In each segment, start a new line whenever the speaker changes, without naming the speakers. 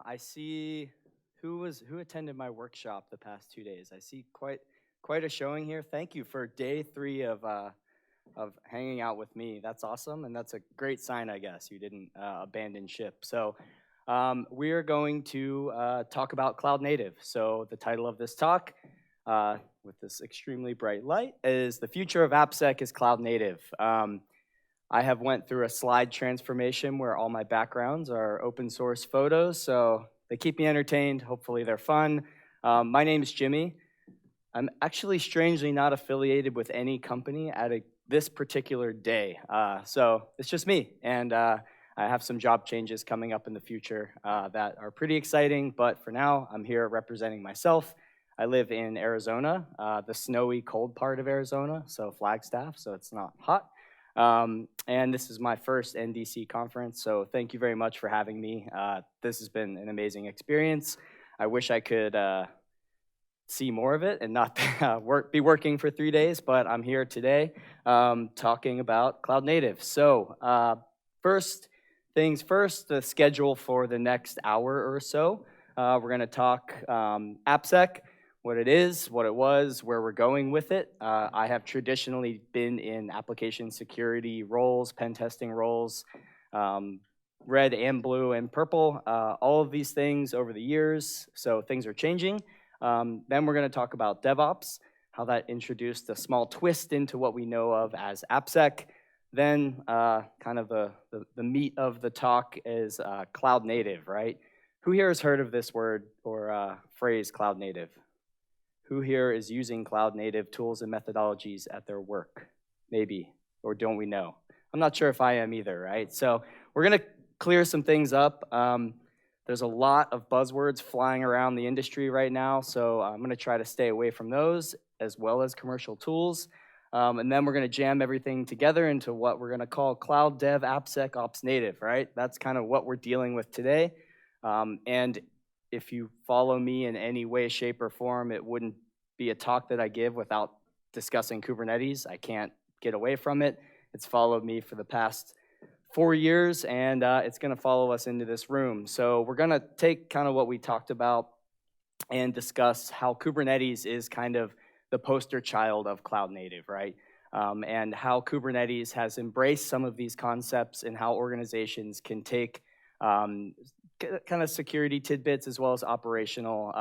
I see who attended my workshop the past 2 days. I see quite a showing here. Thank you for day 3 of hanging out with me. That's awesome, and that's a great sign, I guess. You didn't abandon ship. So we're going to talk about cloud native. So the title of this talk, with this extremely bright light, is "The Future of AppSec is Cloud Native." I have went through a slide transformation where all my backgrounds are open source photos, so they keep me entertained. Hopefully they're fun. My name is Jimmy. I'm actually strangely not affiliated with any company at this particular day. So it's just me, and I have some job changes coming up in the future that are pretty exciting, but for now, I'm here representing myself. I live in Arizona, the snowy, cold part of Arizona, so Flagstaff, so it's not hot. And this is my first NDC conference, so thank you very much for having me. This has been an amazing experience. I wish I could see more of it and not be working for 3 days, but I'm here today talking about cloud native. So first things first, the schedule for the next hour or so. We're going to talk AppSec, what it is, what it was, where we're going with it. I have traditionally been in application security roles, pen testing roles, red and blue and purple, all of these things over the years, so things are changing. Then we're going to talk about DevOps, how that introduced a small twist into what we know of as AppSec. Then kind of the meat of the talk is cloud native, right? Who here has heard of this word or phrase, cloud native? Who here is using cloud native tools and methodologies at their work? Maybe, or don't we know? I'm not sure if I am either, right? So we're gonna clear some things up. There's a lot of buzzwords flying around the industry right now, so I'm gonna try to stay away from those as well as commercial tools. And then we're gonna jam everything together into what we're gonna call Cloud Dev AppSec Ops Native, right? That's kind of what we're dealing with today. And if you follow me in any way, shape, or form, it wouldn't be a talk that I give without discussing Kubernetes. I can't get away from it. It's followed me for the past 4 years, and it's gonna follow us into this room. So we're gonna take kind of what we talked about and discuss how Kubernetes is kind of the poster child of cloud native, right? And how Kubernetes has embraced some of these concepts and how organizations can take kind of security tidbits as well as operational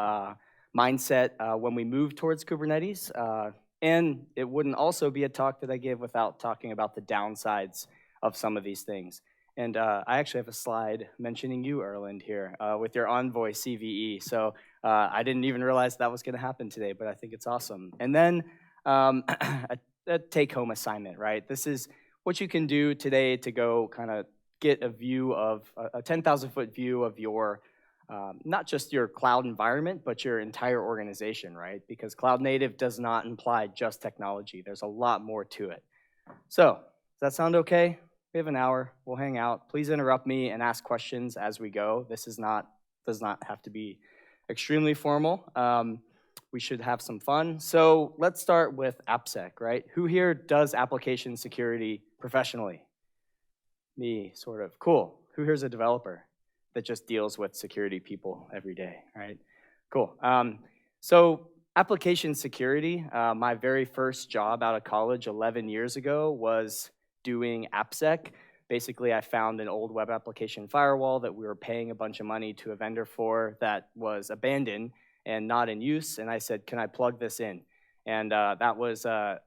mindset when we move towards Kubernetes. And it wouldn't also be a talk that I give without talking about the downsides of some of these things. And I actually have a slide mentioning you, Erland, here with your Envoy CVE. So I didn't even realize that was going to happen today, but I think it's awesome. And then a take-home assignment, right? This is what you can do today to go kind of get a view of a 10,000-foot view of your, not just your cloud environment, but your entire organization, right? Because cloud native does not imply just technology. There's a lot more to it. So, does that sound okay? We have an hour. We'll hang out. Please interrupt me and ask questions as we go. This does not have to be extremely formal. We should have some fun. So let's start with AppSec, right? Who here does application security professionally? Me, sort of. Cool. Who here's a developer that just deals with security people every day, right? Cool. So application security, my very first job out of college 11 years ago was doing AppSec. Basically, I found an old web application firewall that we were paying a bunch of money to a vendor for that was abandoned and not in use, and I said, can I plug this in? And that was, I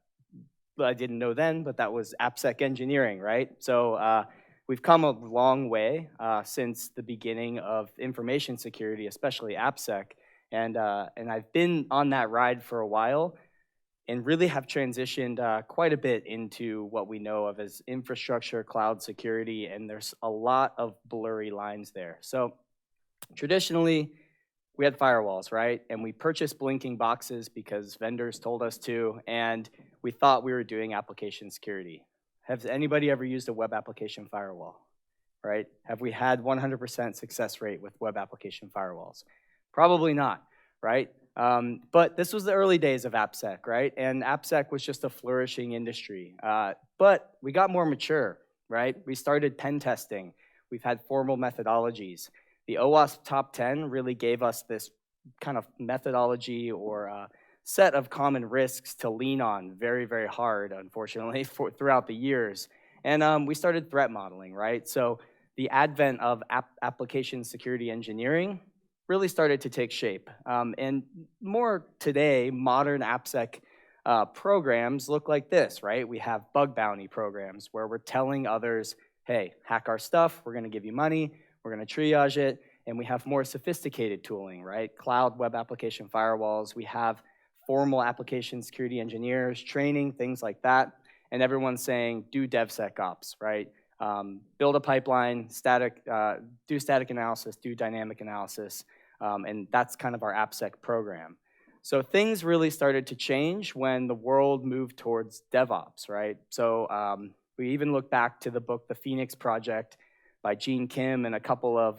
didn't know then, but that was AppSec engineering, right? So we've come a long way since the beginning of information security, especially AppSec, and I've been on that ride for a while and really have transitioned quite a bit into what we know of as infrastructure, cloud security, and there's a lot of blurry lines there. So traditionally, we had firewalls, right? And we purchased blinking boxes because vendors told us to, and we thought we were doing application security. Has anybody ever used a web application firewall, right? Have we had 100% success rate with web application firewalls? Probably not, right? But this was the early days of AppSec, right? And AppSec was just a flourishing industry. But we got more mature, right? We started pen testing. We've had formal methodologies. the OWASP Top 10 really gave us this kind of methodology or set of common risks to lean on very, very hard, unfortunately, throughout the years. And we started threat modeling, right? So the advent of application security engineering really started to take shape. And more today, modern AppSec programs look like this, right? We have bug bounty programs where we're telling others, hey, hack our stuff, we're gonna give you money, we're gonna triage it, and we have more sophisticated tooling, right? Cloud web application firewalls, we have formal application security engineers, training, things like that, and everyone's saying, do DevSecOps, right? Build a pipeline, do static analysis, do dynamic analysis, and that's kind of our AppSec program. So things really started to change when the world moved towards DevOps, right? So we even look back to the book, The Phoenix Project by Gene Kim and a couple of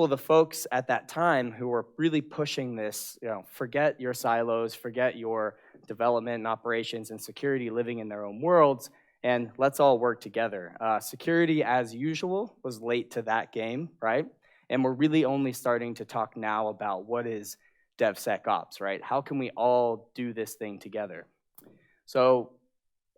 the folks at that time who were really pushing this, forget your silos, forget your development and operations and security living in their own worlds, and let's all work together. Security, as usual, was late to that game, right? And we're really only starting to talk now about what is DevSecOps, right? How can we all do this thing together? So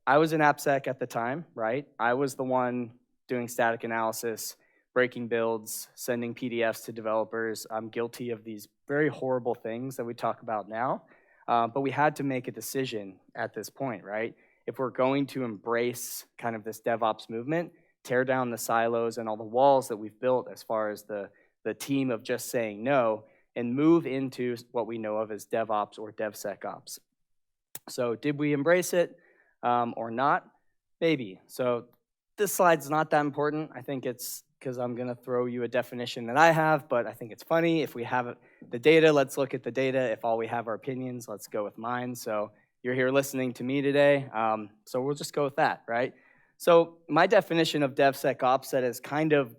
I was in AppSec at the time, right? I was the one doing static analysis, breaking builds, sending PDFs to developers. I'm guilty of these very horrible things that we talk about now, but we had to make a decision at this point, right? If we're going to embrace kind of this DevOps movement, tear down the silos and all the walls that we've built as far as the team of just saying no, and move into what we know of as DevOps or DevSecOps. So did we embrace it or not? Maybe. So this slide's not that important. I think it's because I'm gonna throw you a definition that I have, but I think it's funny. If we have the data, let's look at the data. If all we have are opinions, let's go with mine. So you're here listening to me today, so we'll just go with that, right? So my definition of DevSecOps that has kind of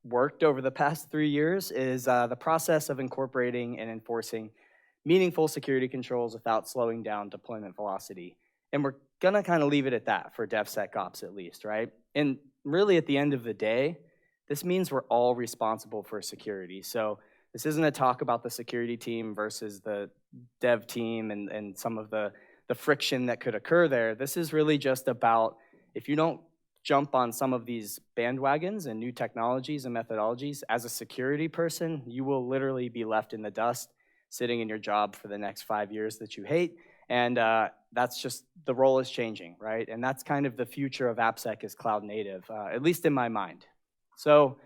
worked over the past 3 years is the process of incorporating and enforcing meaningful security controls without slowing down deployment velocity. And we're gonna kind of leave it at that for DevSecOps at least, right? And really at the end of the day, this means we're all responsible for security. So this isn't a talk about the security team versus the dev team and some of the friction that could occur there. This is really just about if you don't jump on some of these bandwagons and new technologies and methodologies, as a security person, you will literally be left in the dust, sitting in your job for the next 5 years that you hate. And that's just, the role is changing, right? And that's kind of the future of AppSec is cloud native, at least in my mind. So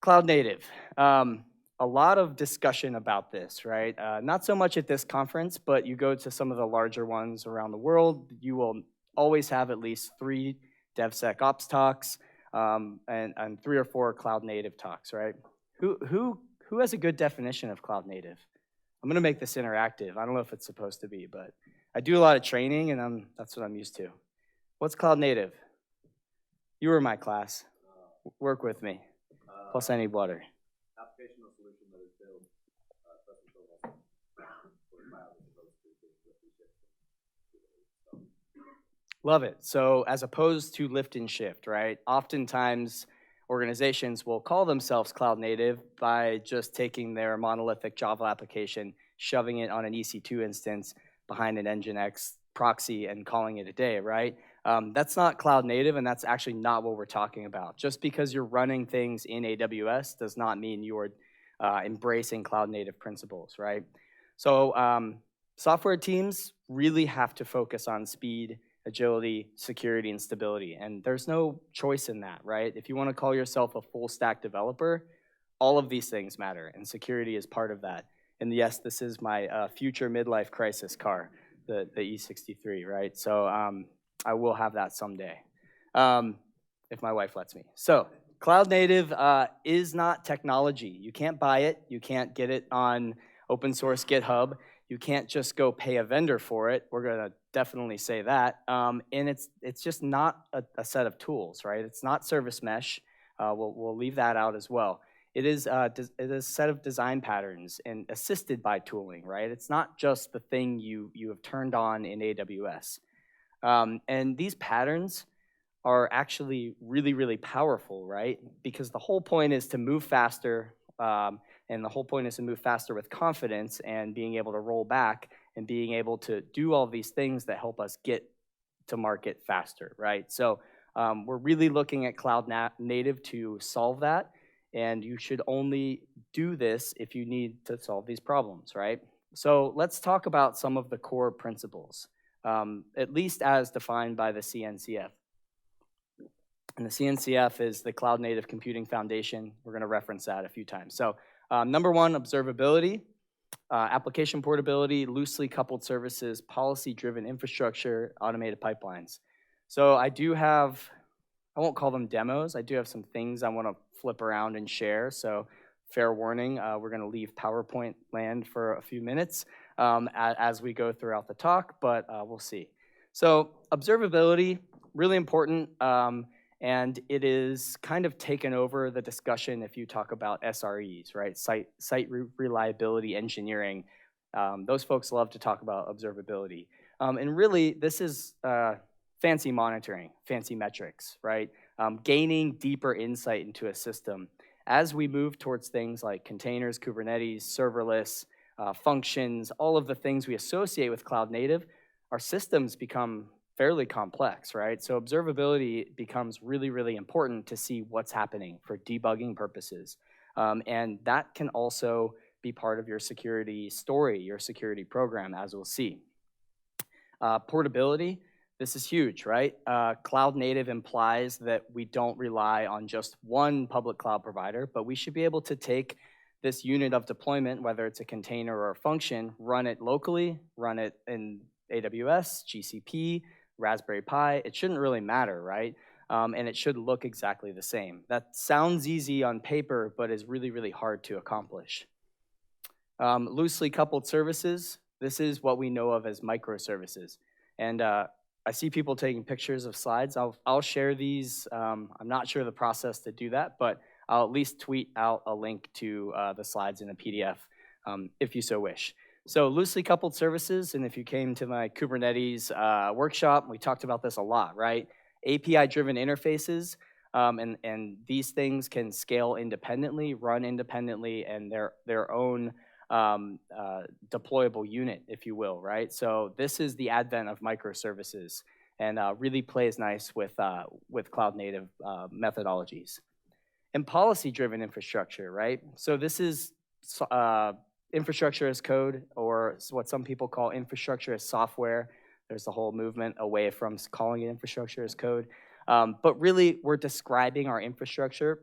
cloud native, a lot of discussion about this, right? Not so much at this conference, but you go to some of the larger ones around the world, you will always have at least 3 DevSecOps talks and 3 or 4 cloud native talks, right? Who has a good definition of cloud native? I'm gonna make this interactive. I don't know if it's supposed to be, but I do a lot of training and that's what I'm used to. What's cloud native? You were in my class. Work with me. Plus I need water.
Application or solution that is built,
Love it. So as opposed to lift and shift, right? Oftentimes organizations will call themselves cloud native by just taking their monolithic Java application, shoving it on an EC2 instance behind an Nginx proxy and calling it a day, right? That's not cloud native, and that's actually not what we're talking about. Just because you're running things in AWS does not mean you're embracing cloud native principles, right? So software teams really have to focus on speed, agility, security, and stability. And there's no choice in that, right? If you want to call yourself a full stack developer, all of these things matter, and security is part of that. And yes, this is my future midlife crisis car, the E63, right? So I will have that someday, if my wife lets me. So cloud native is not technology. You can't buy it. You can't get it on open source GitHub. You can't just go pay a vendor for it. We're gonna definitely say that. And it's just not a set of tools, right? It's not service mesh. We'll leave that out as well. It is a set of design patterns and assisted by tooling, right? It's not just the thing you have turned on in AWS. And these patterns are actually really, really powerful, right? Because the whole point is to move faster, and the whole point is to move faster with confidence and being able to roll back and being able to do all these things that help us get to market faster, right? So we're really looking at cloud native to solve that, and you should only do this if you need to solve these problems, right? So let's talk about some of the core principles, at least as defined by the CNCF. And the CNCF is the Cloud Native Computing Foundation. We're going to reference that a few times. So number one, observability, application portability, loosely coupled services, policy-driven infrastructure, automated pipelines. So I do have, I won't call them demos. I do have some things I want to flip around and share. So fair warning, we're going to leave PowerPoint land for a few minutes as we go throughout the talk, but we'll see. So observability, really important. And it is kind of taken over the discussion if you talk about SREs, right? Site reliability engineering. Those folks love to talk about observability. And really, this is fancy monitoring, fancy metrics, right? Gaining deeper insight into a system. As we move towards things like containers, Kubernetes, serverless, functions, all of the things we associate with cloud native, our systems become fairly complex, right? So observability becomes really, really important to see what's happening for debugging purposes. And that can also be part of your security story, your security program, as we'll see. Portability, this is huge, right? Cloud native implies that we don't rely on just one public cloud provider, but we should be able to take this unit of deployment, whether it's a container or a function, run it locally, run it in AWS, GCP, Raspberry Pi. It shouldn't really matter, right? And it should look exactly the same. That sounds easy on paper, but is really, really hard to accomplish. Loosely coupled services, this is what we know of as microservices. And I see people taking pictures of slides. I'll share these. I'm not sure the process to do that, but I'll at least tweet out a link to the slides in a PDF if you so wish. So loosely coupled services, and if you came to my Kubernetes workshop, we talked about this a lot, right? API-driven interfaces, and these things can scale independently, run independently, and their own deployable unit, if you will, right? So this is the advent of microservices, and really plays nice with cloud native methodologies. And policy-driven infrastructure, right? So this is infrastructure as code, or what some people call infrastructure as software. There's the whole movement away from calling it infrastructure as code. But really, we're describing our infrastructure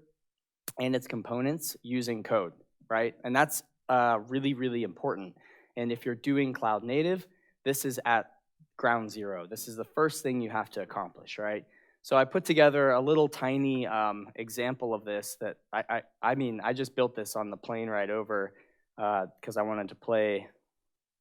and its components using code, right? And that's really, really important. And if you're doing cloud native, this is at ground zero. This is the first thing you have to accomplish, right? So I put together a little tiny example of this that I mean, I just built this on the plane ride over because I wanted to play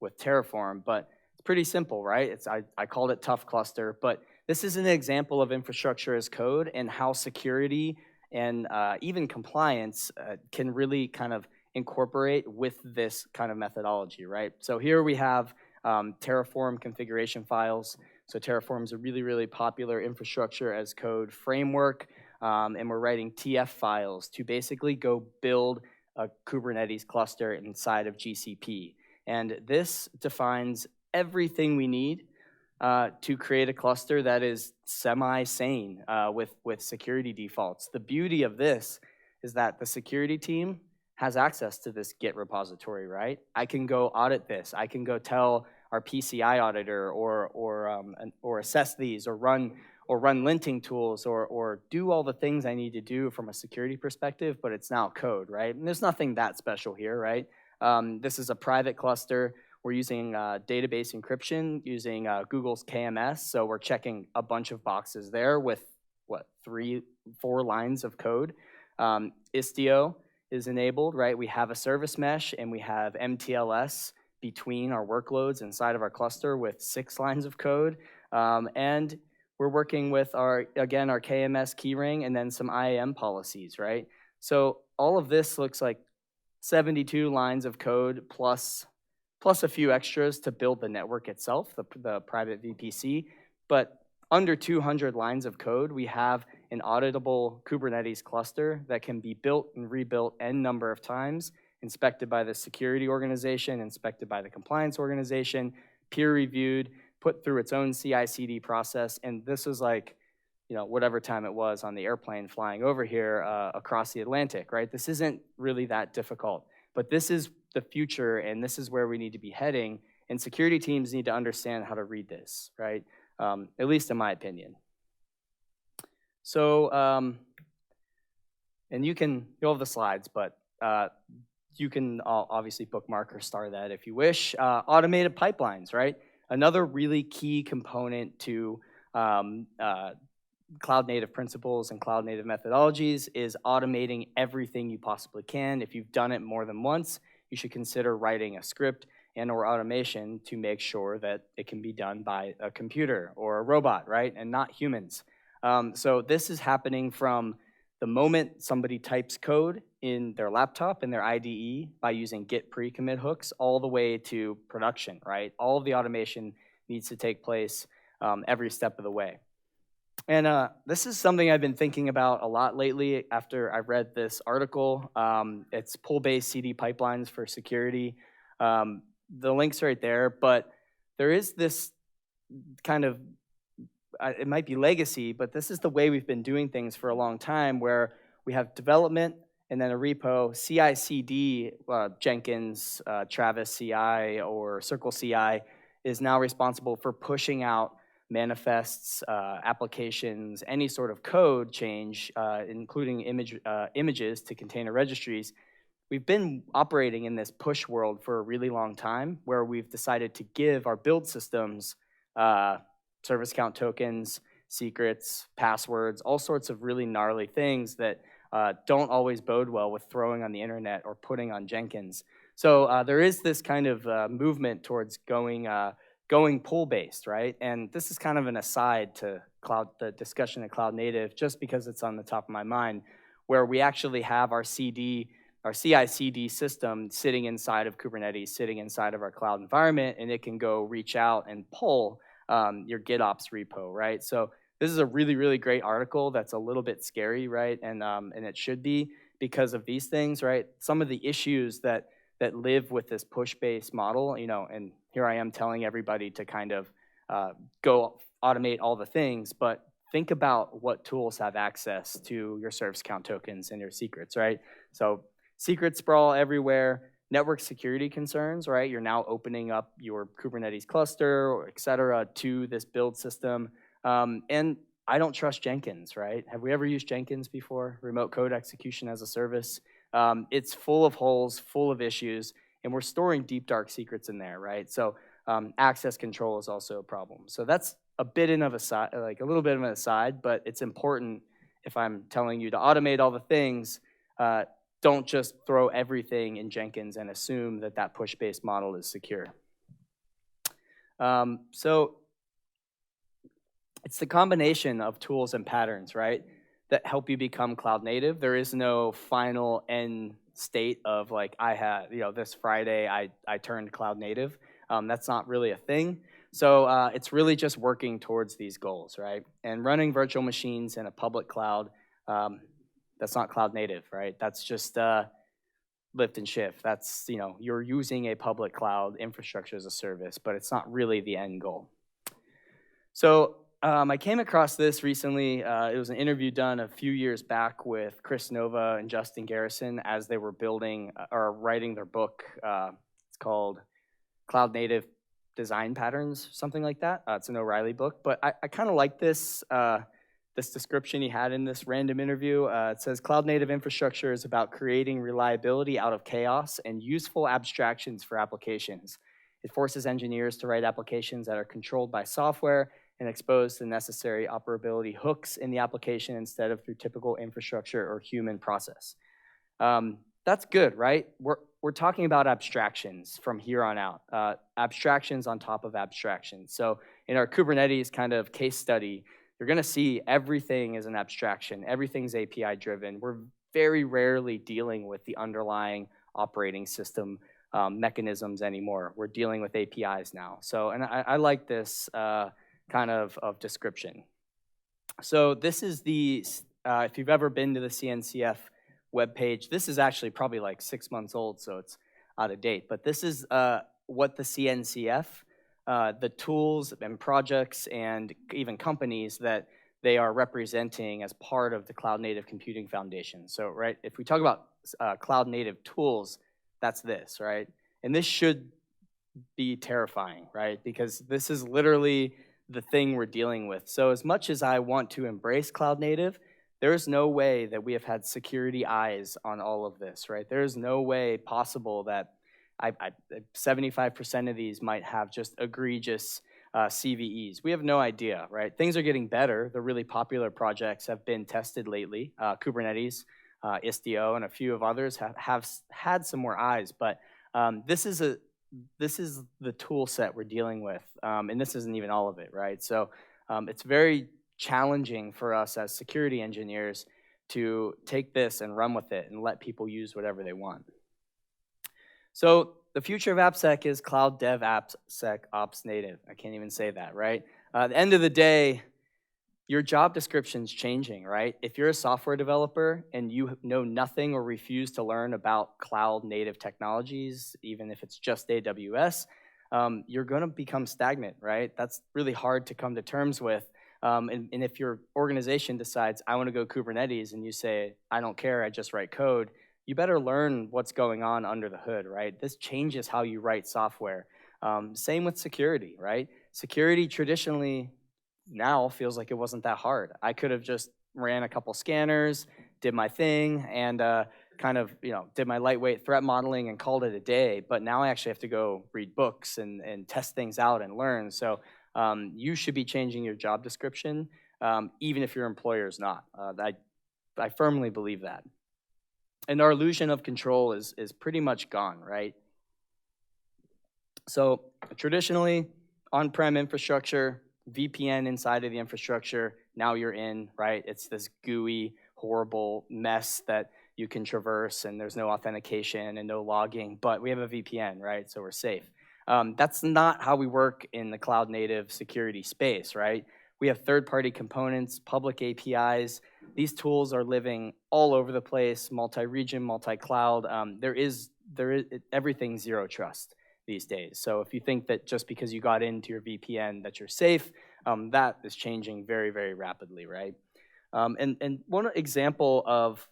with Terraform, but it's pretty simple, right? I called it Tough Cluster, but this is an example of infrastructure as code and how security and even compliance can really kind of incorporate with this kind of methodology, right? So here we have Terraform configuration files. So Terraform is a really, really popular infrastructure as code framework, and we're writing TF files to basically go build a Kubernetes cluster inside of GCP. And this defines everything we need to create a cluster that is semi-sane with security defaults. The beauty of this is that the security team has access to this Git repository, right? I can go audit this. I can go tell our PCI auditor or assess these or run linting tools or do all the things I need to do from a security perspective, but it's now code, right? And there's nothing that special here, right? This is a private cluster. We're using database encryption using Google's KMS, so we're checking a bunch of boxes there with, 3-4 lines of code. Istio is enabled, right? We have a service mesh, and we have MTLS between our workloads inside of our cluster with 6 lines of code. And we're working with our KMS keyring and then some IAM policies, right? So all of this looks like 72 lines of code plus a few extras to build the network itself, the private VPC. But under 200 lines of code, we have an auditable Kubernetes cluster that can be built and rebuilt n number of times, inspected by the security organization, inspected by the compliance organization, peer-reviewed, put through its own CI/CD process. And this was like, whatever time it was on the airplane flying over here across the Atlantic, right? This isn't really that difficult, but this is the future, and this is where we need to be heading, and security teams need to understand how to read this, right? At least in my opinion. So, and you'll have the slides, but you can obviously bookmark or star that if you wish. Automated pipelines, right? Another really key component to cloud-native principles and cloud-native methodologies is automating everything you possibly can. If you've done it more than once, you should consider writing a script and or automation to make sure that it can be done by a computer or a robot, right? And not humans. So this is happening from the moment somebody types code in their laptop, in their IDE, by using git pre-commit hooks, all the way to production, right? All of the automation needs to take place every step of the way. And this is something I've been thinking about a lot lately after I read this article. It's pull-based CD pipelines for security. The link's right there, but there is this kind of, it might be legacy, but this is the way we've been doing things for a long time, where we have development and then a repo, CI/CD, Jenkins, Travis CI, or Circle CI is now responsible for pushing out manifests, applications, any sort of code change, including images to container registries. We've been operating in this push world for a really long time, where we've decided to give our build systems service count tokens, secrets, passwords, all sorts of really gnarly things that don't always bode well with throwing on the internet or putting on Jenkins. So there is this kind of movement towards going pull-based, right? And this is kind of an aside to the discussion of cloud native, just because it's on the top of my mind, where we actually have our CI/CD system sitting inside of Kubernetes, sitting inside of our cloud environment, and it can go reach out and pull your GitOps repo, right? So this is a really, really great article that's a little bit scary, right? And it should be, because of these things, right? Some of the issues that live with this push-based model, and here I am telling everybody to kind of go automate all the things, but think about what tools have access to your service count tokens and your secrets, right? So secret sprawl everywhere, network security concerns, right? You're now opening up your Kubernetes cluster, or et cetera, to this build system. And I don't trust Jenkins, right? Have we ever used Jenkins before? Remote code execution as a service. It's full of holes, full of issues, and we're storing deep, dark secrets in there, right? So access control is also a problem. So that's a little bit of an aside, but it's important. If I'm telling you to automate all the things, don't just throw everything in Jenkins and assume that push-based model is secure. So it's the combination of tools and patterns, right, that help you become cloud native. There is no final end state of like, this Friday I turned cloud native. That's not really a thing. So it's really just working towards these goals, right? And running virtual machines in a public cloud, that's not cloud native, right? That's just lift and shift. That's, you're using a public cloud infrastructure as a service, but it's not really the end goal. So I came across this recently. It was an interview done a few years back with Chris Nova and Justin Garrison as they were building or writing their book. It's called Cloud Native Design Patterns, something like that. It's an O'Reilly book, but I kind of like this description he had in this random interview. It says, cloud native infrastructure is about creating reliability out of chaos and useful abstractions for applications. It forces engineers to write applications that are controlled by software and expose the necessary operability hooks in the application instead of through typical infrastructure or human process. That's good, right? We're talking about abstractions from here on out, abstractions on top of abstractions. So in our Kubernetes kind of case study, you're gonna see everything is an abstraction. Everything's API driven. We're very rarely dealing with the underlying operating system mechanisms anymore. We're dealing with APIs now. So, and I like this kind of description. So this is the, if you've ever been to the CNCF webpage, this is actually probably like 6 months old, so it's out of date. But this is what the CNCF, the tools and projects and even companies that they are representing as part of the Cloud Native Computing Foundation. So, right, if we talk about cloud native tools, that's this, right? And this should be terrifying, right? Because this is literally the thing we're dealing with. So as much as I want to embrace cloud native, there is no way that we have had security eyes on all of this, right? There is no way possible that 75% of these might have just egregious CVEs. We have no idea, right? Things are getting better. The really popular projects have been tested lately. Kubernetes, Istio, and a few of others have had some more eyes, but this is the tool set we're dealing with, and this isn't even all of it, right? So it's very challenging for us as security engineers to take this and run with it and let people use whatever they want. So the future of AppSec is Cloud Dev AppSecOps native. I can't even say that, right? At the end of the day, your job description's changing, right? If you're a software developer and you know nothing or refuse to learn about cloud native technologies, even if it's just AWS, you're gonna become stagnant, right? That's really hard to come to terms with. And if your organization decides, I wanna go Kubernetes, and you say, I don't care, I just write code, you better learn what's going on under the hood, right? This changes how you write software. Same with security, right? Security traditionally now feels like it wasn't that hard. I could have just ran a couple scanners, did my thing, and kind of did my lightweight threat modeling and called it a day. But now I actually have to go read books and test things out and learn. So you should be changing your job description, even if your employer is not. I firmly believe that. And our illusion of control is pretty much gone, right? So traditionally, on-prem infrastructure, VPN inside of the infrastructure, now you're in, right? It's this gooey, horrible mess that you can traverse, and there's no authentication and no logging, but we have a VPN, right? So we're safe. That's not how we work in the cloud native security space, right? We have third-party components, public APIs. These tools are living all over the place, multi-region, multi-cloud. There is everything zero trust these days. So if you think that just because you got into your VPN that you're safe, that is changing very, very rapidly, right? And one example of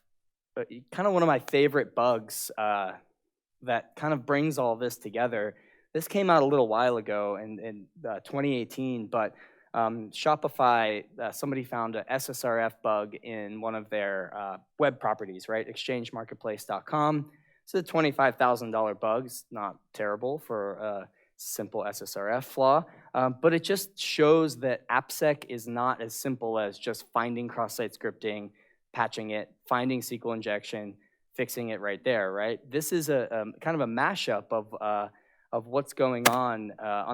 kind of one of my favorite bugs that kind of brings all this together, this came out a little while ago in 2018, but Shopify, somebody found a SSRF bug in one of their web properties, right? exchangemarketplace.com. It's a $25,000 bug. It's not terrible for a simple SSRF flaw, but it just shows that AppSec is not as simple as just finding cross-site scripting, patching it, finding SQL injection, fixing it right there, right? This is a kind of a mashup of what's going on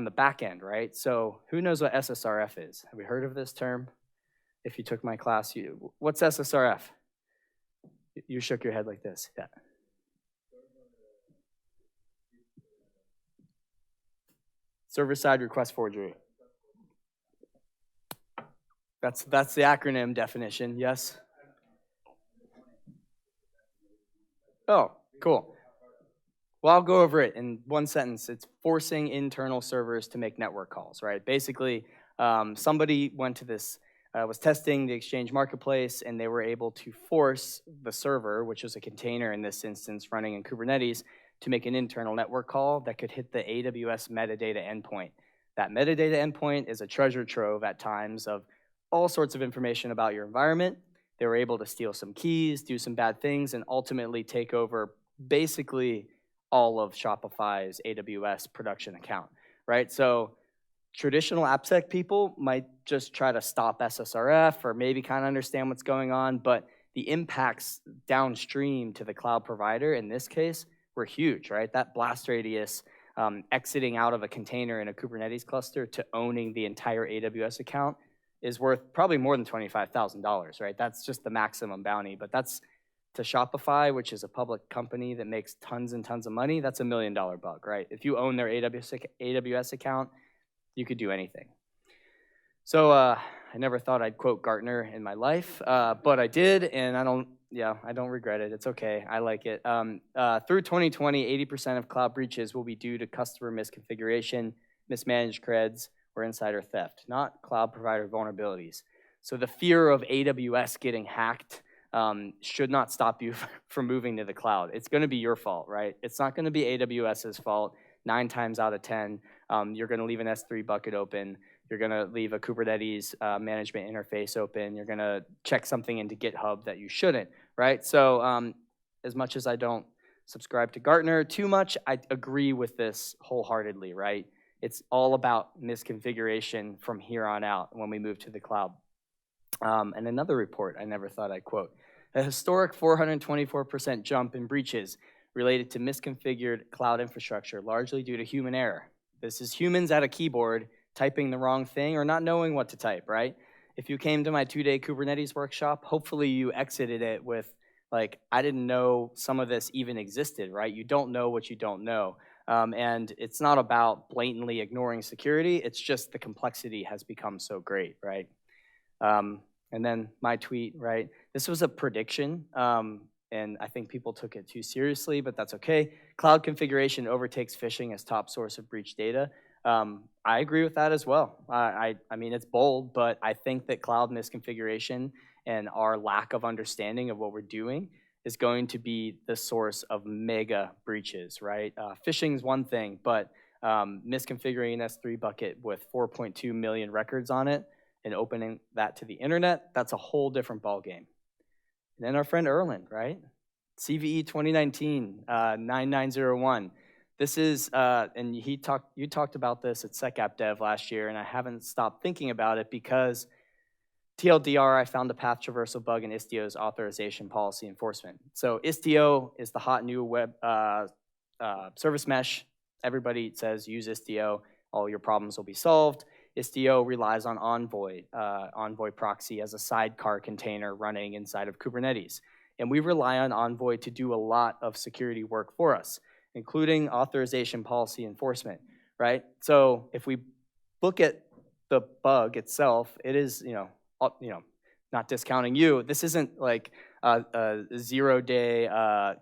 the back end, right? So who knows what SSRF is? Have we heard of this term? If you took my class, what's SSRF? You shook your head like this, yeah. Server-side request forgery. That's the acronym definition, yes? Oh, cool. Well, I'll go over it in one sentence. It's forcing internal servers to make network calls, right? Basically, somebody went to this, was testing the Exchange Marketplace, and they were able to force the server, which is a container in this instance running in Kubernetes, to make an internal network call that could hit the AWS metadata endpoint. That metadata endpoint is a treasure trove at times of all sorts of information about your environment. They were able to steal some keys, do some bad things, and ultimately take over basically all of Shopify's AWS production account, right? So traditional AppSec people might just try to stop SSRF or maybe kind of understand what's going on, but the impacts downstream to the cloud provider in this case were huge, right? That blast radius exiting out of a container in a Kubernetes cluster to owning the entire AWS account is worth probably more than $25,000, right? That's just the maximum bounty, but that's to Shopify, which is a public company that makes tons and tons of money, that's $1 million bug, right? If you own their AWS account, you could do anything. So I never thought I'd quote Gartner in my life, but I did, and I don't regret it. It's okay. I like it. Through 2020, 80% of cloud breaches will be due to customer misconfiguration, mismanaged creds, or insider theft, not cloud provider vulnerabilities. So the fear of AWS getting hacked should not stop you from moving to the cloud. It's going to be your fault, right? It's not going to be AWS's fault. 9 times out of 10, you're going to leave an S3 bucket open. You're going to leave a Kubernetes management interface open. You're going to check something into GitHub that you shouldn't, right? So as much as I don't subscribe to Gartner too much, I agree with this wholeheartedly, right? It's all about misconfiguration from here on out when we move to the cloud. And another report I never thought I'd quote. A historic 424% jump in breaches related to misconfigured cloud infrastructure, largely due to human error. This is humans at a keyboard typing the wrong thing or not knowing what to type, right? If you came to my 2-day Kubernetes workshop, hopefully you exited it with, like, I didn't know some of this even existed, right? You don't know what you don't know. And it's not about blatantly ignoring security, it's just the complexity has become so great, right? And then my tweet, right? This was a prediction, and I think people took it too seriously, but that's okay. Cloud configuration overtakes phishing as top source of breach data. I agree with that as well. I mean, it's bold, but I think that cloud misconfiguration and our lack of understanding of what we're doing is going to be the source of mega breaches, right? Phishing is one thing, but misconfiguring an S3 bucket with 4.2 million records on it and opening that to the internet, that's a whole different ballgame. And then our friend Erland, right? CVE 2019, 9901. This is, and you talked about this at SecApp Dev last year, and I haven't stopped thinking about it because TLDR, I found a path traversal bug in Istio's authorization policy enforcement. So Istio is the hot new web service mesh. Everybody says use Istio, all your problems will be solved. Istio relies on Envoy proxy as a sidecar container running inside of Kubernetes. And we rely on Envoy to do a lot of security work for us, including authorization policy enforcement, right? So if we look at the bug itself, it is, not discounting you, this isn't like a 0-day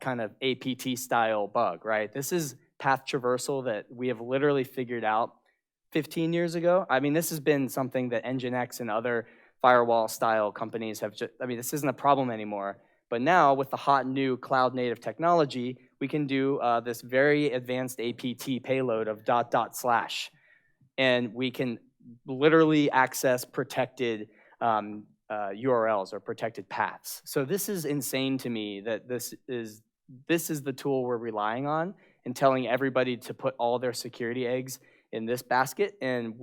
kind of APT style bug, right? This is path traversal that we have literally figured out 15 years ago. I mean, this has been something that NGINX and other firewall style companies have just, I mean, this isn't a problem anymore. But now with the hot new cloud native technology, we can do this very advanced APT payload of ... And we can literally access protected URLs or protected paths. So this is insane to me that this is the tool we're relying on and telling everybody to put all their security eggs in this basket, and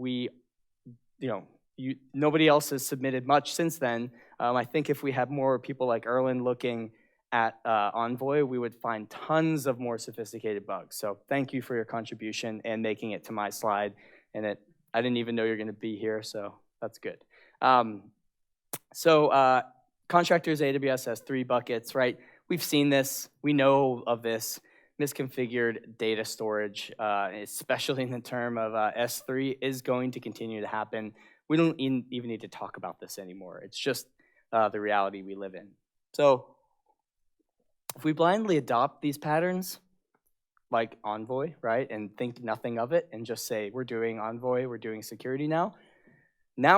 nobody else has submitted much since then. I think if we had more people like Erland looking at Envoy, we would find tons of more sophisticated bugs. So thank you for your contribution and making it to my slide. And I didn't even know you're going to be here, so that's good. Contractors AWS has 3 buckets, right? We've seen this. We know of this. Misconfigured data storage, especially in the term of S3, is going to continue to happen. We don't even need to talk about this anymore. It's just the reality we live in. So if we blindly adopt these patterns, like Envoy, right, and think nothing of it and just say, we're doing Envoy, we're doing security now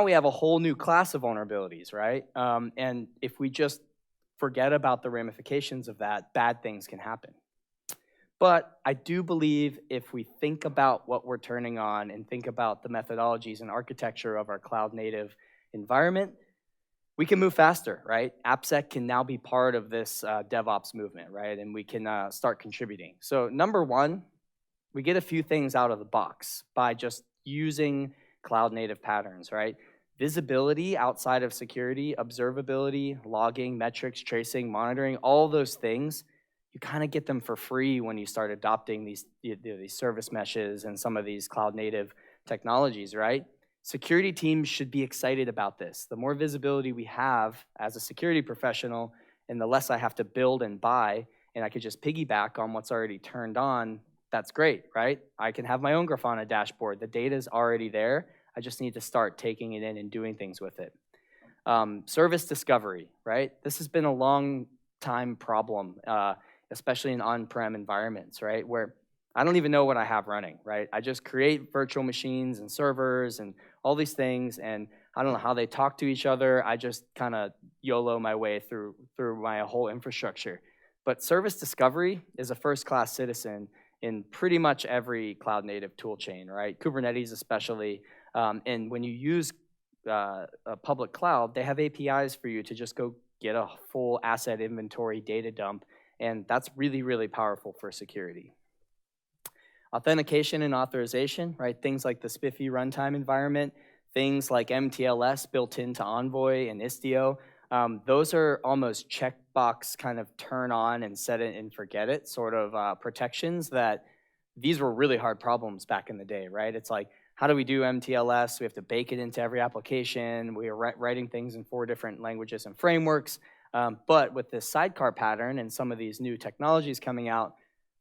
we have a whole new class of vulnerabilities, right? And if we just forget about the ramifications of that, bad things can happen. But I do believe if we think about what we're turning on and think about the methodologies and architecture of our cloud native environment, we can move faster, right? AppSec can now be part of this DevOps movement, right? And we can start contributing. So number one, we get a few things out of the box by just using cloud native patterns, right? Visibility outside of security, observability, logging, metrics, tracing, monitoring, all those things, you kind of get them for free when you start adopting these service meshes and some of these cloud native technologies, right? Security teams should be excited about this. The more visibility we have as a security professional and the less I have to build and buy, and I could just piggyback on what's already turned on, that's great, right? I can have my own Grafana dashboard. The data is already there. I just need to start taking it in and doing things with it. Service discovery, right? This has been a long time problem, especially in on-prem environments, right? Where I don't even know what I have running, right? I just create virtual machines and servers and all these things, and I don't know how they talk to each other. I just kind of YOLO my way through my whole infrastructure. But service discovery is a first-class citizen in pretty much every cloud-native tool chain, right? Kubernetes especially. And when you use a public cloud, they have APIs for you to just go get a full asset inventory data dump, and that's really, really powerful for security. Authentication and authorization, right? Things like the Spiffy runtime environment, things like MTLS built into Envoy and Istio, those are almost checkbox kind of turn on and set it and forget it sort of protections that these were really hard problems back in the day, right? It's like, how do we do MTLS? We have to bake it into every application. We are writing things in 4 different languages and frameworks. But with this sidecar pattern and some of these new technologies coming out,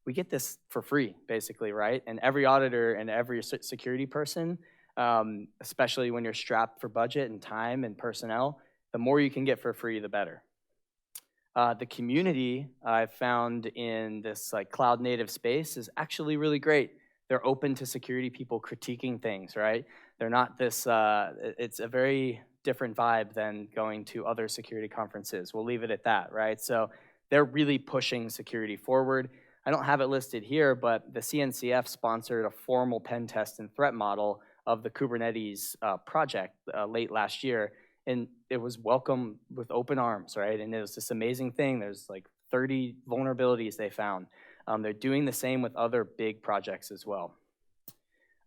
we get this for free, basically, right? And every auditor and every security person, especially when you're strapped for budget and time and personnel, the more you can get for free, the better. The community I've found in this like cloud native space is actually really great. They're open to security people critiquing things, right? They're not this, it's a very different vibe than going to other security conferences. We'll leave it at that, right? So they're really pushing security forward. I don't have it listed here, but the CNCF sponsored a formal pen test and threat model of the Kubernetes project late last year. And it was welcomed with open arms, right? And it was this amazing thing. There's like 30 vulnerabilities they found. They're doing the same with other big projects as well.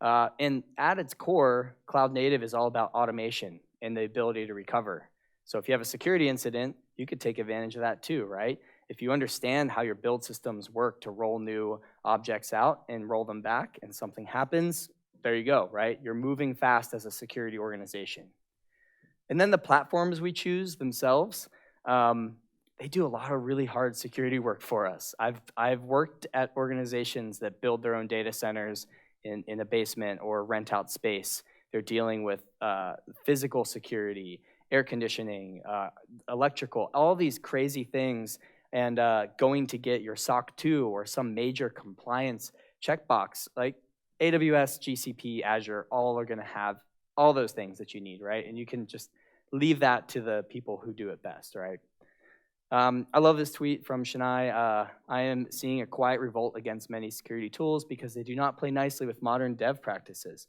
And at its core, cloud native is all about automation and the ability to recover. So if you have a security incident, you could take advantage of that too, right? If you understand how your build systems work to roll new objects out and roll them back and something happens, there you go, right? You're moving fast as a security organization. And then the platforms we choose themselves, they do a lot of really hard security work for us. I've worked at organizations that build their own data centers in a basement or rent out space. They're dealing with physical security, air conditioning, electrical, all these crazy things, and going to get your SOC 2 or some major compliance checkbox, like AWS, GCP, Azure, all are gonna have all those things that you need, right? And you can just leave that to the people who do it best, right? I love this tweet from Shania. I am seeing a quiet revolt against many security tools because they do not play nicely with modern dev practices,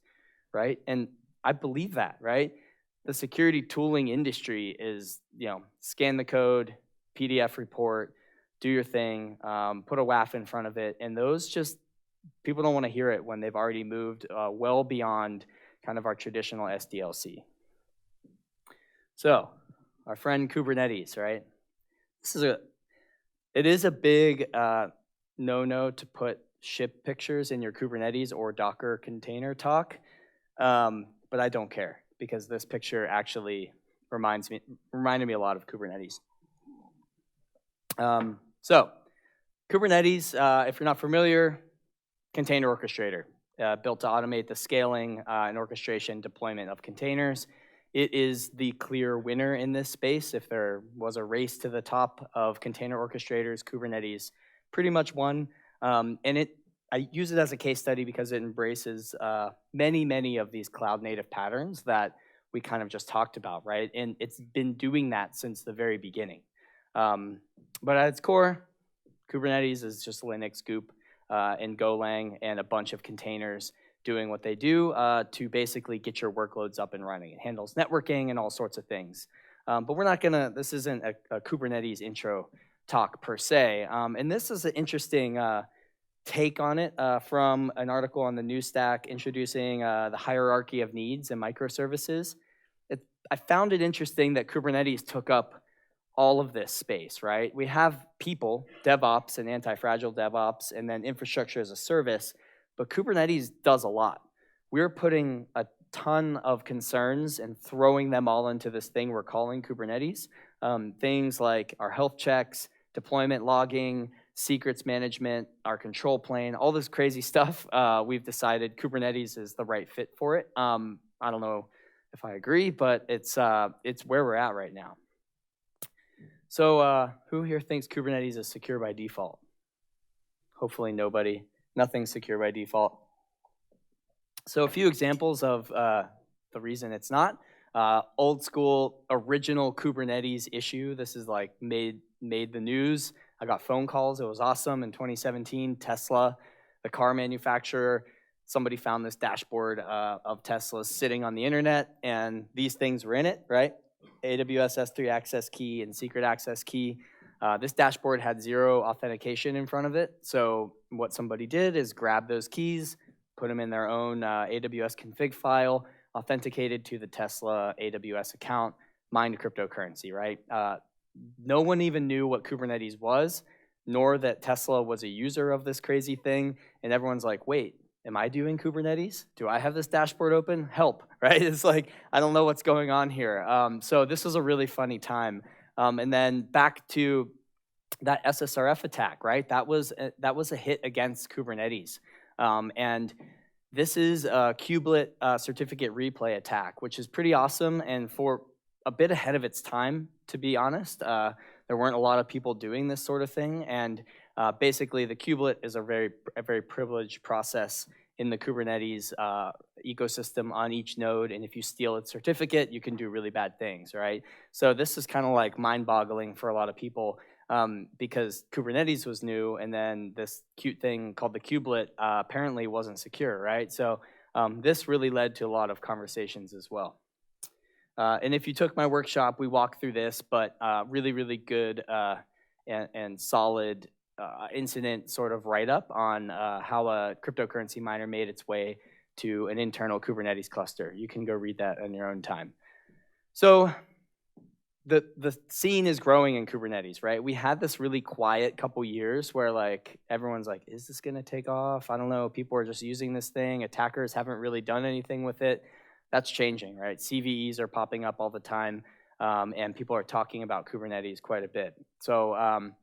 right? And I believe that, right? The security tooling industry is, scan the code, PDF report, do your thing, put a WAF in front of it, and those just, people don't want to hear it when they've already moved well beyond kind of our traditional SDLC. So, our friend Kubernetes, right? It is a big no-no to put ship pictures in your Kubernetes or Docker container talk, but I don't care because this picture actually reminded me a lot of Kubernetes. So, Kubernetes, if you're not familiar, container orchestrator, built to automate the scaling and orchestration deployment of containers. It is the clear winner in this space. If there was a race to the top of container orchestrators, Kubernetes pretty much won. And I use it as a case study because it embraces many of these cloud native patterns that we kind of just talked about, right? And it's been doing that since the very beginning. But at its core, Kubernetes is just Linux goop and Golang and a bunch of containers doing what they do to basically get your workloads up and running. It handles networking and all sorts of things. But we're not gonna, this isn't a Kubernetes intro talk per se. And this is an interesting take on it from an article on the New Stack introducing the hierarchy of needs and microservices. I found it interesting that Kubernetes took up all of this space, right? We have people, DevOps and anti-fragile DevOps, and then infrastructure as a service, but Kubernetes does a lot. We're putting a ton of concerns and throwing them all into this thing we're calling Kubernetes. Things like our health checks, deployment logging, secrets management, our control plane, all this crazy stuff. We've decided Kubernetes is the right fit for it. I'm I don't know if I agree, but it's where we're at right now. So who here thinks Kubernetes is secure by default? Hopefully nobody. Nothing's secure by default. So a few examples of the reason it's not. Old school, original Kubernetes issue. This is like made the news. I got phone calls. It was awesome in 2017. Tesla, the car manufacturer, somebody found this dashboard of Teslas sitting on the internet, and these things were in it, right? AWS S3 access key and secret access key. This dashboard had 0 authentication in front of it. So what somebody did is grab those keys, put them in their own AWS config file, authenticated to the Tesla AWS account, mined cryptocurrency, right? No one even knew what Kubernetes was, nor that Tesla was a user of this crazy thing. And everyone's like, wait, am I doing Kubernetes? Do I have this dashboard open? Help, right? It's like, I don't know what's going on here. So this was a really funny time. And then back to that SSRF attack, right? That was a hit against Kubernetes. And this is a kubelet certificate replay attack, which is pretty awesome and for a bit ahead of its time, to be honest. There weren't a lot of people doing this sort of thing, and basically the kubelet is a very privileged process in the Kubernetes ecosystem on each node, and if you steal its certificate, you can do really bad things, right? So this is kind of like mind-boggling for a lot of people because Kubernetes was new, and then this cute thing called the kubelet apparently wasn't secure, right? So this really led to a lot of conversations as well. And if you took my workshop, we walked through this, but really good and solid incident sort of write-up on how a cryptocurrency miner made its way to an internal Kubernetes cluster. You can go read that in your own time. So the scene is growing in Kubernetes, right? We had this really quiet couple years where like everyone's like, is this gonna take off? I don't know, people are just using this thing. Attackers haven't really done anything with it. That's changing, right? CVEs are popping up all the time, and people are talking about Kubernetes quite a bit. So I'm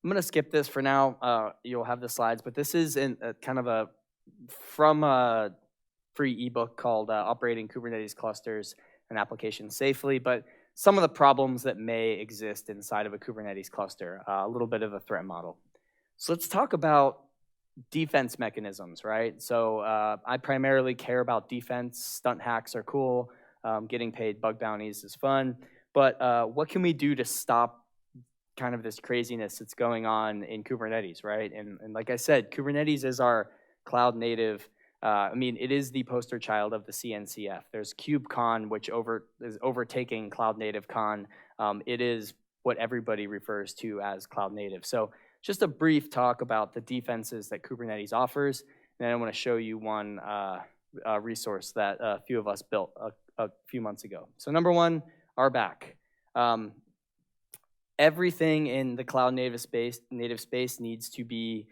gonna skip this for now. You'll have the slides, but this is from a free ebook called Operating Kubernetes Clusters and Applications Safely, but some of the problems that may exist inside of a Kubernetes cluster, a little bit of a threat model. So let's talk about defense mechanisms, right? So I primarily care about defense. Stunt hacks are cool. Getting paid bug bounties is fun. But what can we do to stop kind of this craziness that's going on in Kubernetes, right? And like I said, Kubernetes is our cloud native. It is the poster child of the CNCF. There's KubeCon, which is overtaking Cloud Native Con. It is what everybody refers to as cloud native. So just a brief talk about the defenses that Kubernetes offers, and then I want to show you one resource that a few of us built a few months ago. So number one, RBAC. Everything in the cloud native space needs to be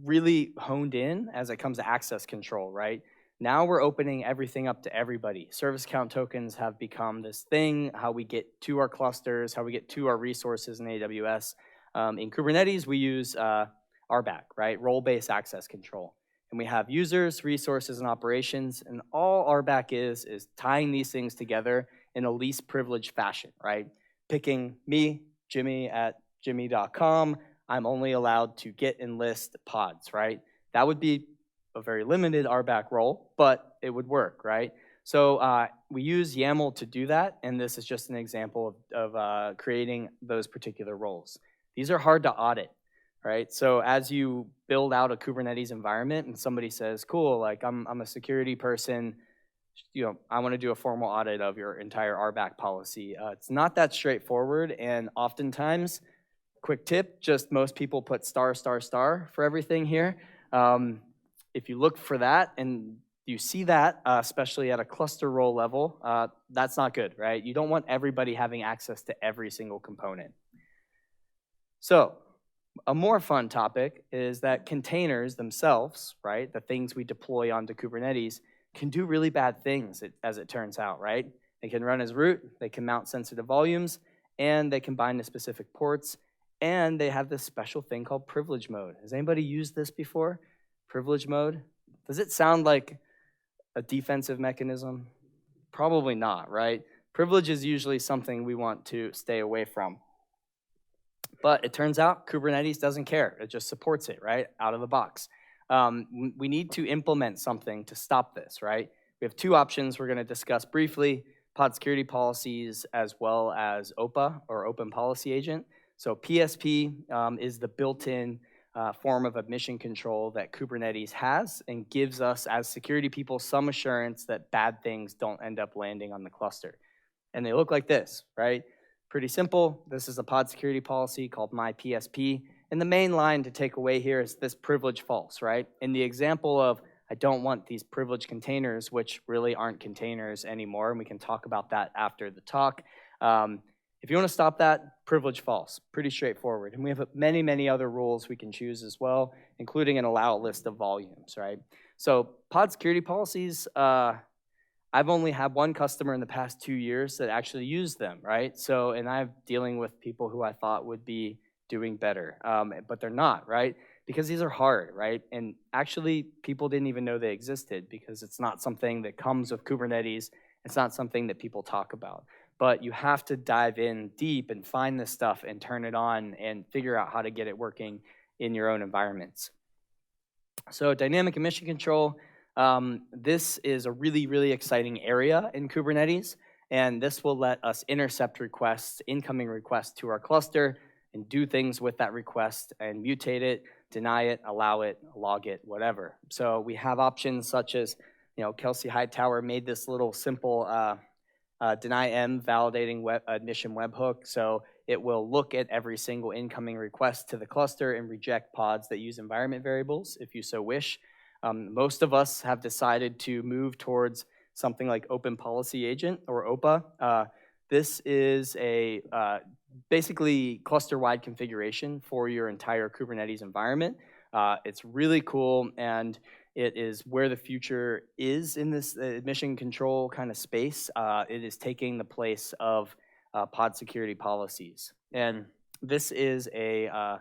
really honed in as it comes to access control, right? Now we're opening everything up to everybody. Service account tokens have become this thing, how we get to our clusters, how we get to our resources in AWS. In Kubernetes, we use RBAC, right? Role-based access control. And we have users, resources, and operations, and all RBAC is tying these things together in a least privileged fashion, right? Picking me, Jimmy at jimmy.com, I'm only allowed to get and list pods, right? That would be a very limited RBAC role, but it would work, right? So we use YAML to do that, and this is just an example of creating those particular roles. These are hard to audit, right? So as you build out a Kubernetes environment and somebody says, cool, like I'm a security person, I want to do a formal audit of your entire RBAC policy. It's not that straightforward, and oftentimes, quick tip, just most people put *** for everything here. If you look for that and you see that, especially at a cluster role level, that's not good, right? You don't want everybody having access to every single component. So a more fun topic is that containers themselves, right, the things we deploy onto Kubernetes, can do really bad things, as it turns out, right? They can run as root, they can mount sensitive volumes, and they can bind to specific ports, and they have this special thing called privilege mode. Has anybody used this before? Privilege mode? Does it sound like a defensive mechanism? Probably not, right? Privilege is usually something we want to stay away from. But it turns out Kubernetes doesn't care. It just supports it, right, out of the box. We need to implement something to stop this, right? We have two options we're going to discuss briefly, pod security policies as well as OPA, or Open Policy Agent. So PSP is the built-in form of admission control that Kubernetes has and gives us as security people some assurance that bad things don't end up landing on the cluster. And they look like this, right? Pretty simple. This is a pod security policy called myPSP. And the main line to take away here is this privilege false, right? In the example of I don't want these privileged containers, which really aren't containers anymore, and we can talk about that after the talk. If you want to stop that, privilege false, pretty straightforward. And we have many, many other rules we can choose as well, including an allow list of volumes, right? So pod security policies, I've only had one customer in the past 2 years that actually used them, right? So, and I'm dealing with people who I thought would be doing better, but they're not, right? Because these are hard, right? And actually, people didn't even know they existed because it's not something that comes with Kubernetes. It's not something that people talk about. But you have to dive in deep and find this stuff and turn it on and figure out how to get it working in your own environments. So dynamic emission control, this is a really, really exciting area in Kubernetes, and this will let us intercept requests, incoming requests to our cluster, and do things with that request and mutate it, deny it, allow it, log it, whatever. So we have options such as, Kelsey Hightower made this little simple deny M validating admission webhook. So it will look at every single incoming request to the cluster and reject pods that use environment variables, if you so wish. Most of us have decided to move towards something like Open Policy Agent, or OPA. This is a basically cluster-wide configuration for your entire Kubernetes environment. It's really cool, and it is where the future is in this admission control kind of space. It is taking the place of pod security policies. And this is a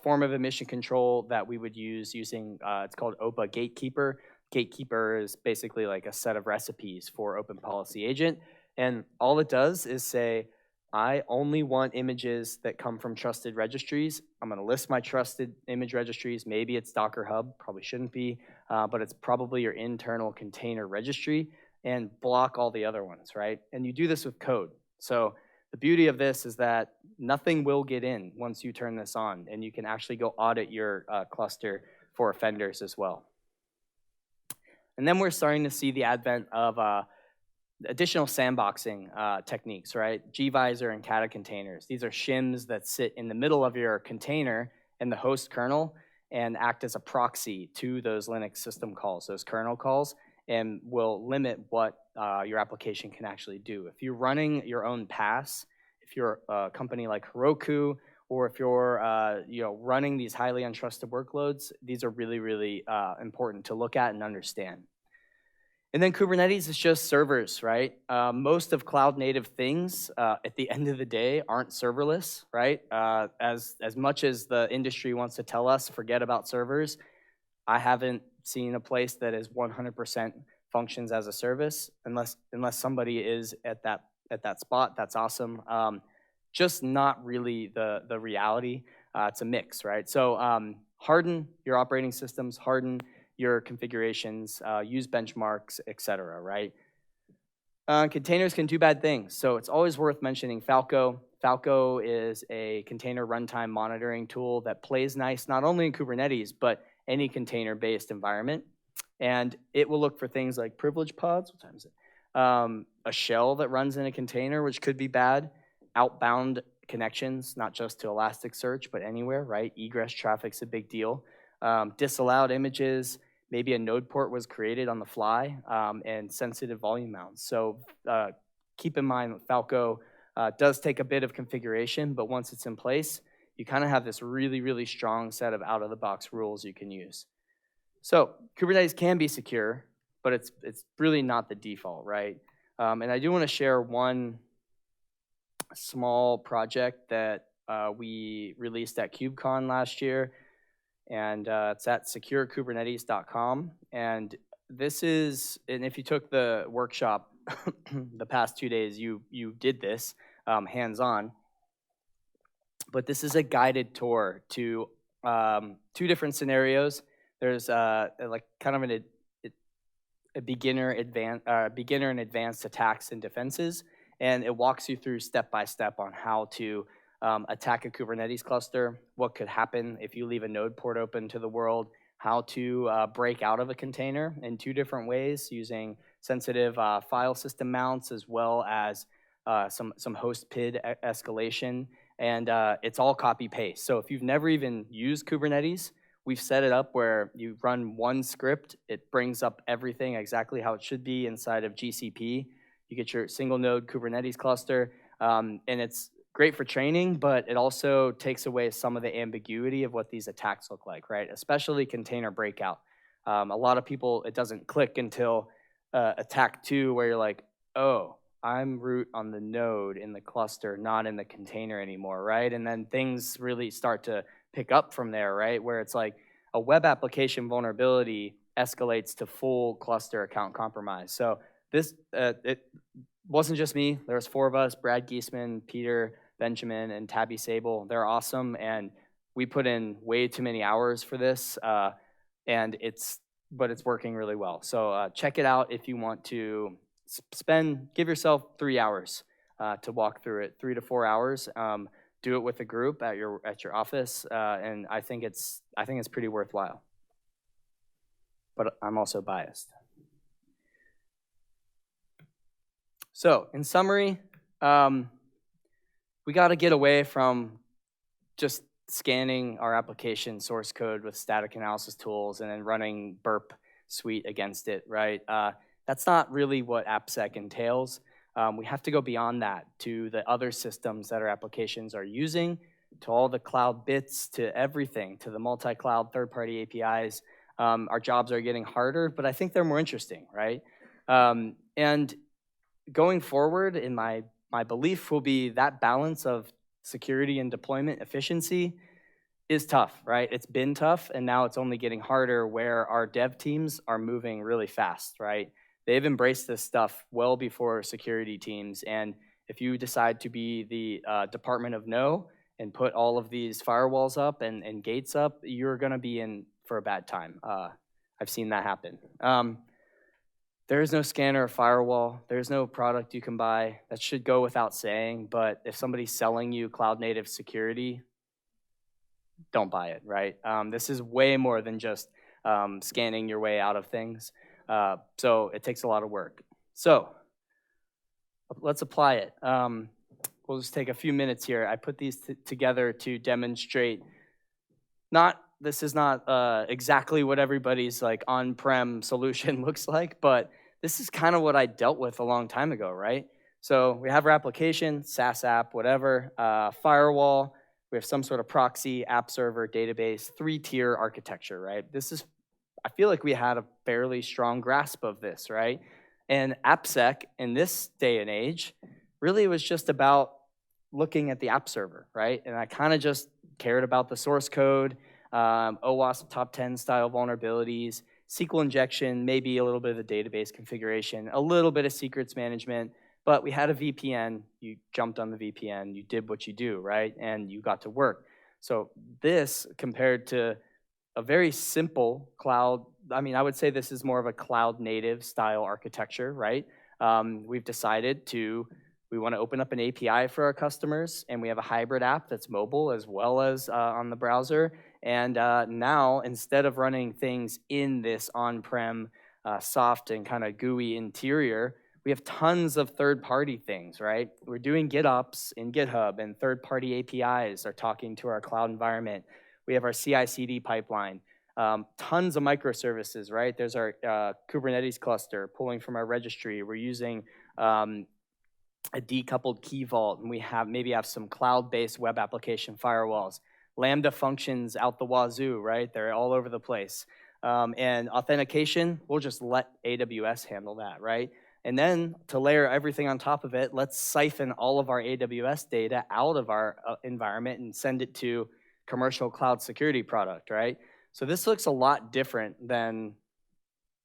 form of admission control that we would use using, it's called OPA Gatekeeper. Gatekeeper is basically like a set of recipes for Open Policy Agent. And all it does is say, I only want images that come from trusted registries. I'm going to list my trusted image registries. Maybe it's Docker Hub, probably shouldn't be, but it's probably your internal container registry, and block all the other ones, right? And you do this with code. So the beauty of this is that nothing will get in once you turn this on, and you can actually go audit your cluster for offenders as well. And then we're starting to see the advent of additional sandboxing techniques, right? gvisor and kata containers. These are shims that sit in the middle of your container and the host kernel and act as a proxy to those Linux system calls, those kernel calls, and will limit what your application can actually do. If you're running your own PaaS, if you're a company like Heroku, or if you're running these highly untrusted workloads, these are really, really important to look at and understand. And then Kubernetes is just servers, right? Most of cloud-native things, at the end of the day, aren't serverless, right? As much as the industry wants to tell us, forget about servers, I haven't seen a place that is 100% functions as a service, unless somebody is at that spot. That's awesome. Just not really the reality. It's a mix, right? So harden your operating systems, harden your configurations, use benchmarks, etc., right? Containers can do bad things, so it's always worth mentioning Falco. Falco is a container runtime monitoring tool that plays nice not only in Kubernetes, but any container-based environment. And it will look for things like privilege pods, what time is it? A shell that runs in a container, which could be bad, outbound connections, not just to Elasticsearch, but anywhere, right? Egress traffic's a big deal. Disallowed images, maybe a node port was created on the fly, and sensitive volume mounts. So keep in mind that Falco does take a bit of configuration, but once it's in place, you kind of have this really, really strong set of out-of-the-box rules you can use. So Kubernetes can be secure, but it's really not the default, right? And I do want to share one small project that we released at KubeCon last year, and it's at securekubernetes.com. And this is, and if you took the workshop the past 2 days you did this hands-on, but this is a guided tour to 2 different scenarios. There's like kind of a beginner and advanced attacks and defenses, and it walks you through step by step on how to attack a Kubernetes cluster, what could happen if you leave a node port open to the world, how to break out of a container in 2 different ways using sensitive file system mounts as well as some host PID escalation, and it's all copy paste. So if you've never even used Kubernetes, we've set it up where you run one script, it brings up everything exactly how it should be inside of GCP. You get your single node Kubernetes cluster, and it's great for training, but it also takes away some of the ambiguity of what these attacks look like, right? Especially container breakout. A lot of people, it doesn't click until attack 2, where you're like, oh, I'm root on the node in the cluster, not in the container anymore, right? And then things really start to pick up from there, right? Where it's like a web application vulnerability escalates to full cluster account compromise. So this, it wasn't just me. There was 4 of us, Brad Giesman, Peter, Benjamin, and Tabby Sable. They're awesome, and we put in way too many hours for this, and it's working really well. So check it out if you want to give yourself 3 hours to walk through it, 3 to 4 hours. Do it with a group at your office, and I think it's pretty worthwhile. But I'm also biased. So in summary, we got to get away from just scanning our application source code with static analysis tools and then running burp suite against it, right? That's not really what AppSec entails. We have to go beyond that to the other systems that our applications are using, to all the cloud bits, to everything, to the multi-cloud third-party APIs. Our jobs are getting harder, but I think they're more interesting, right? And going forward, in my belief will be that balance of security and deployment efficiency is tough, right? It's been tough, and now it's only getting harder where our dev teams are moving really fast, right? They've embraced this stuff well before security teams, and if you decide to be the Department of No and put all of these firewalls up and gates up, you're gonna be in for a bad time. I've seen that happen. There is no scanner or firewall. There's no product you can buy. That should go without saying, but if somebody's selling you cloud-native security, don't buy it, right? This is way more than just scanning your way out of things. So it takes a lot of work. So let's apply it. We'll just take a few minutes here. I put these together to demonstrate this is not exactly what everybody's like on-prem solution looks like, but this is kind of what I dealt with a long time ago, right? So we have our application, SaaS app, whatever, firewall, we have some sort of proxy, app server, database, 3-tier architecture, right? I feel like we had a fairly strong grasp of this, right? And AppSec in this day and age really was just about looking at the app server, right? And I kind of just cared about the source code, OWASP top 10 style vulnerabilities, SQL injection, maybe a little bit of the database configuration, a little bit of secrets management, but we had a VPN, you jumped on the VPN, you did what you do, right? And you got to work. So this compared to a very simple cloud, I would say this is more of a cloud native style architecture, right? We've decided we want to open up an API for our customers, and we have a hybrid app that's mobile as well as on the browser. And now, instead of running things in this on-prem soft and kind of gooey interior, we have tons of third-party things, right? We're doing GitOps in GitHub, and third-party APIs are talking to our cloud environment. We have our CI/CD pipeline, tons of microservices, right? There's our Kubernetes cluster pulling from our registry. We're using a decoupled key vault, and we maybe have some cloud-based web application firewalls. Lambda functions out the wazoo, right? They're all over the place. And authentication, we'll just let AWS handle that, right? And then to layer everything on top of it, let's siphon all of our AWS data out of our environment and send it to commercial cloud security product, right? So this looks a lot different than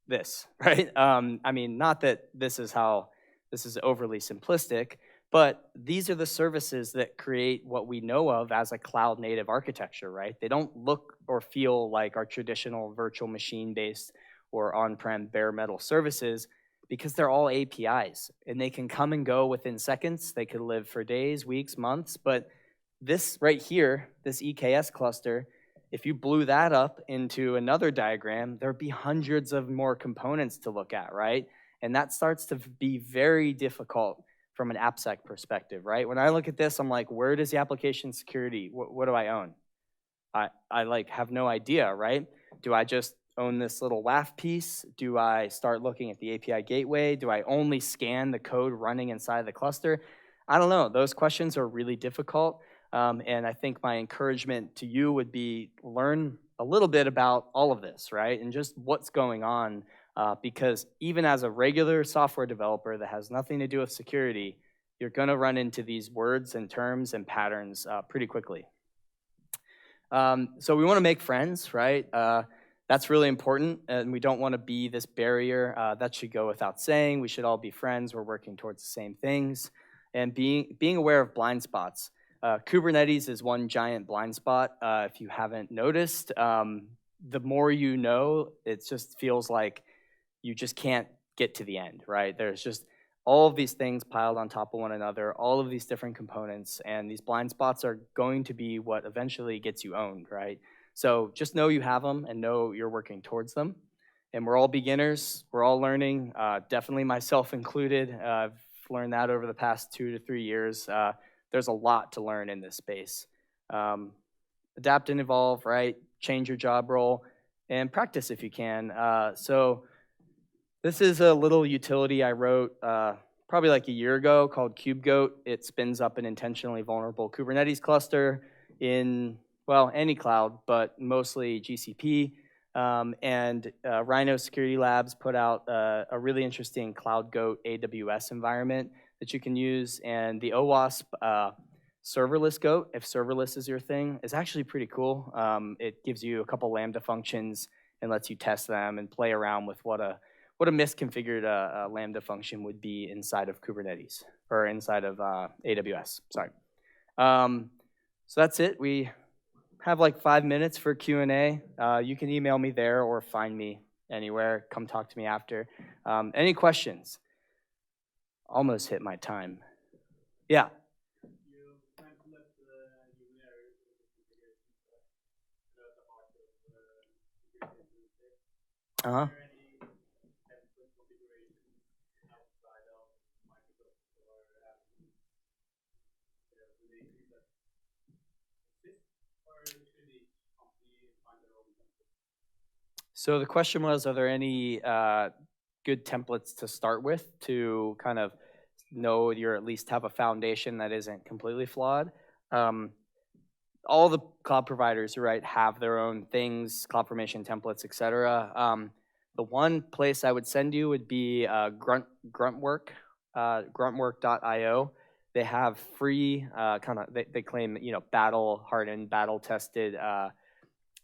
this, right? Not that this is how this is overly simplistic, but these are the services that create what we know of as a cloud native architecture, right? They don't look or feel like our traditional virtual machine based or on-prem bare metal services because they're all APIs and they can come and go within seconds. They could live for days, weeks, months, but this right here, this EKS cluster, if you blew that up into another diagram, there'd be hundreds of more components to look at, right? And that starts to be very difficult from an AppSec perspective, right? When I look at this, I'm like, where does the application security, what do I own? I like have no idea, right? Do I just own this little WAF piece? Do I start looking at the API gateway? Do I only scan the code running inside the cluster? I don't know. Those questions are really difficult. And I think my encouragement to you would be learn a little bit about all of this, right? And just what's going on, because even as a regular software developer that has nothing to do with security, you're gonna run into these words and terms and patterns pretty quickly. So we wanna make friends, right? That's really important, and we don't wanna be this barrier. That should go without saying. We should all be friends. We're working towards the same things. And being aware of blind spots. Kubernetes is one giant blind spot. If you haven't noticed, the more you know, it just feels like you just can't get to the end, right? There's just all of these things piled on top of one another, all of these different components, and these blind spots are going to be what eventually gets you owned, right? So just know you have them and know you're working towards them. And we're all beginners, we're all learning, definitely myself included. I've learned that over the past 2 to 3 years. There's a lot to learn in this space. Adapt and evolve, right? Change your job role and practice if you can. So this is a little utility I wrote probably like a year ago called KubeGoat. It spins up an intentionally vulnerable Kubernetes cluster in, well, any cloud, but mostly GCP. And Rhino Security Labs put out a really interesting CloudGoat AWS environment that you can use, and the OWASP serverless goat, if serverless is your thing, is actually pretty cool. It gives you a couple Lambda functions and lets you test them and play around with what a misconfigured Lambda function would be inside of Kubernetes, or inside of AWS, sorry. So that's it. We have like 5 minutes for Q&A. You can email me there or find me anywhere. Come talk to me after. Any questions? Almost hit my time. Yeah.
You kind of left the numeric configuration the heart of security.
Uh-huh.
Are there any template configurations outside of Microsoft or Kubernetes that exist, or should each company find their own template?
So the question was, are there any good templates to start with to kind of know you're at least have a foundation that isn't completely flawed? All the cloud providers, right, have their own things, CloudFormation templates, etc. The one place I would send you would be Gruntwork, gruntwork.io. They have free they claim, battle hardened, battle tested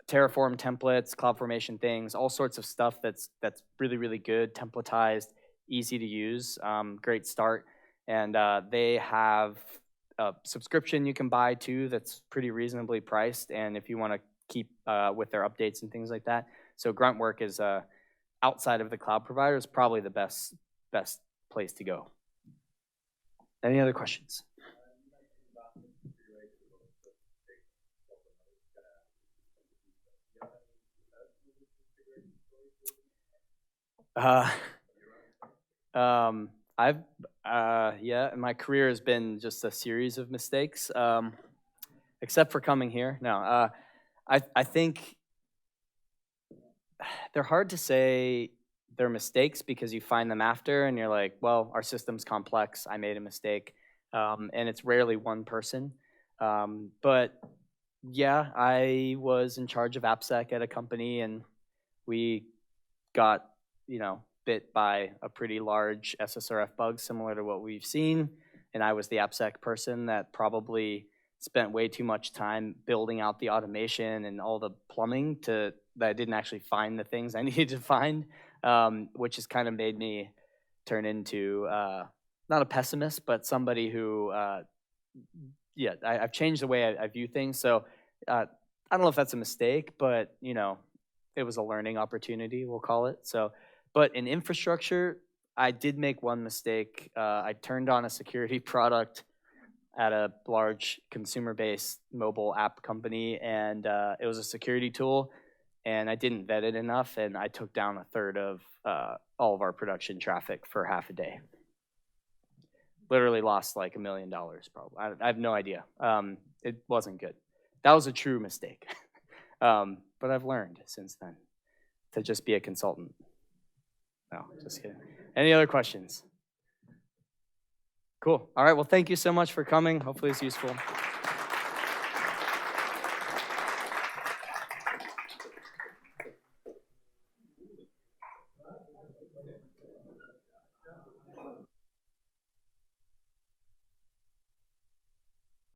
Terraform templates, CloudFormation things, all sorts of stuff that's really, really good, templatized, easy to use, great start. And they have a subscription you can buy too that's pretty reasonably priced, and if you want to keep with their updates and things like that. So Gruntwork is outside of the cloud provider is probably the best place to go. Any other questions? My career has been just a series of mistakes, except for coming here. No, I think they're hard to say they're mistakes because you find them after and you're like, well, our system's complex, I made a mistake, and it's rarely one person. But yeah, I was in charge of AppSec at a company, and we got, bit by a pretty large SSRF bug similar to what we've seen, and I was the AppSec person that probably spent way too much time building out the automation and all the plumbing that I didn't actually find the things I needed to find, which has kind of made me turn into not a pessimist, but somebody who, yeah, I've changed the way I view things. So I don't know if that's a mistake, but you know, it was a learning opportunity, we'll call it. So, but in infrastructure, I did make one mistake. I turned on a security product at a large consumer-based mobile app company, and it was a security tool, and I didn't vet it enough, and I took down a third of all of our production traffic for half a day. Literally lost like $1 million probably. I have no idea. It wasn't good. That was a true mistake. But I've learned since then to just be a consultant. No, just kidding. Any other questions? Cool. All right, well, thank you so much for coming. Hopefully it's useful.